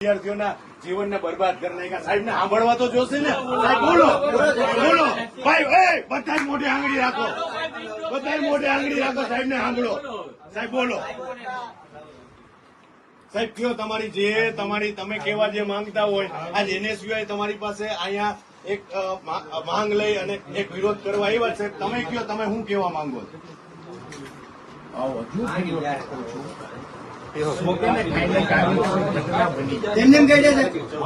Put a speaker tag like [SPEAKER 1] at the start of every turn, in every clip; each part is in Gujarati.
[SPEAKER 1] વિદ્યાર્થીઓના જીવનને બરબાદ કરી નાખ્યા. સાહેબને સાંભળવા તો જોશે ને. સાહેબ બોલો બોલો ભાઈ, બધા મોઢે આંગળી રાખો, બધા મોઢે આંગળી રાખો. સાહેબને સાંભળો. સાહેબ બોલો. સાહેબ કયો તમારી જે તમે કેવા જે માંગતા હોય. આજ NSUI તમારી પાસે અહીંયા એક માંગ લઈ અને એક વિરોધ કરવા આવ્યા છે. તમે કયો તમે શું કેવા માંગો છો?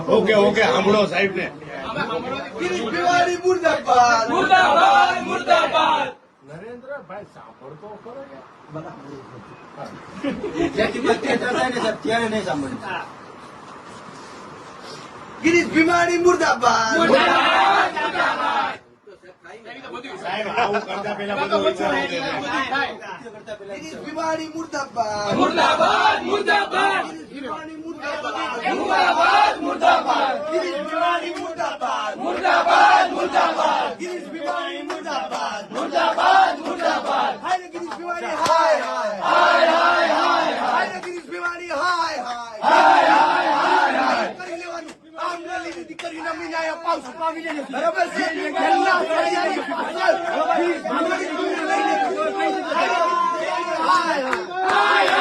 [SPEAKER 1] ઓકે ઓકે સાંભળો સાહેબ ને.
[SPEAKER 2] નરેન્દ્રભાઈ સાંભળતો ખરો
[SPEAKER 3] ત્યારે નહીં સાંભળ્યું. ગિરીશ ભીમાણી મુર્દાબાદ.
[SPEAKER 1] સાહેબ આવું કરતા પેલા બધું વિચારવું છે.
[SPEAKER 3] ગિરીશ ભીમાણી મુર્દાબાદ.
[SPEAKER 4] મુર્દાબાદ મુર્દાબાદ
[SPEAKER 3] ગિરીશ ભીમાણી મુર્દાબાદ.
[SPEAKER 4] મુર્દાબાદ મુર્દાબાદ
[SPEAKER 3] ગિરીશ ભીમાણી મુર્દાબાદ.
[SPEAKER 4] મુર્દાબાદ મુર્દાબાદ
[SPEAKER 3] ગિરીશ ભીમાણી મુર્દાબાદ.
[SPEAKER 4] મુર્દાબાદ મુર્દાબાદ
[SPEAKER 3] હાય ગિરીશ ભીમાણી હાય હાય
[SPEAKER 4] હાય હાય હાય
[SPEAKER 3] હાય ગિરીશ ભીમાણી હાય હાય
[SPEAKER 4] હાય હાય હાય
[SPEAKER 3] કરી લેવાનું. આંગળીની દીકરી નમી જાય પાવસું પામી જાય. બરાબર છે. પહેલા ફળિયાની પાછળ ગિરીશ ભીમાણી તમને લઈને હાય હાય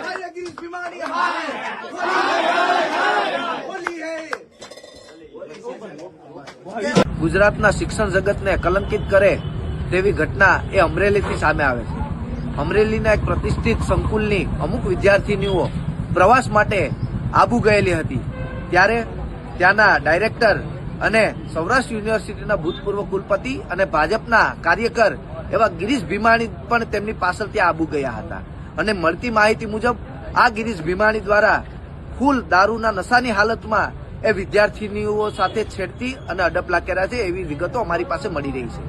[SPEAKER 3] હાય ગિરીશ ભીમાણી હાય બોલી હે.
[SPEAKER 5] ગુજરાતના શિક્ષણ જગતને કલંકિત કરે તેવી ઘટના એ અમરેલીથી સામે આવે છે. અમરેલીના એક પ્રતિષ્ઠિત સંકુલની અમુક વિદ્યાર્થીનીઓ પ્રવાસ માટે આબુ ગયેલી હતી. ત્યારે ત્યાંના ડાયરેક્ટર અને સૌરાષ્ટ્ર યુનિવર્સિટીના ભૂતપૂર્વ કુલપતિ અને ભાજપના કાર્યકર એવા ગિરીશ ભીમાણી પણ તેમની પાછળ ત્યાં આબુ ગયા હતા. અને મળતી માહિતી મુજબ આ ગિરીશ ભીમાણી દ્વારા ફૂલ દારૂના નશાની હાલતમાં એ વિદ્યાર્થીનીઓ સાથે છેડતી અને અડપલા કર્યા છે એવી વિગતો અમારી પાસે મળી રહી છે.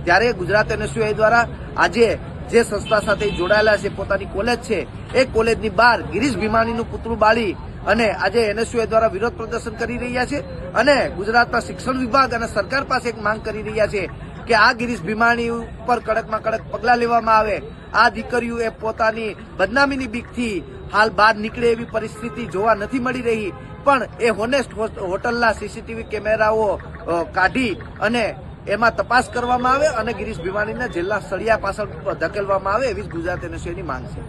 [SPEAKER 5] ત્યારે ગુજરાત NSUI દ્વારા આજે જે સંસ્થા સાથે જોડાયેલા છે, પોતાની કોલેજ છે, એ કોલેજની બહાર ગિરીશ ભીમાણીનું પુતળું બાળી અને આજે NSUI દ્વારા વિરોધ પ્રદર્શન કરી રહ્યા છે. અને ગુજરાતના શિક્ષણ વિભાગ અને સરકાર પાસે એક માંગ કરી રહ્યા છે કે આ ગિરીશ ભીમાણી ઉપર કડકમાં કડક પગલાં લેવામાં આવે. આ દીકરીઓ એ પોતાની બદનામીની બીકથી હાલ બહાર નીકળે એવી પરિસ્થિતિ જોવા નથી મળી રહી. પણ એ હોનેસ્ટ હોટલના CCTV કેમેરાઓ કાઢી અને એમાં તપાસ કરવામાં આવે અને ગિરીશ ભીમાણીને જેલના સળિયા પાછળ ધકેલવામાં આવે એવી જ ગુજરાત NSUIની માંગ છે.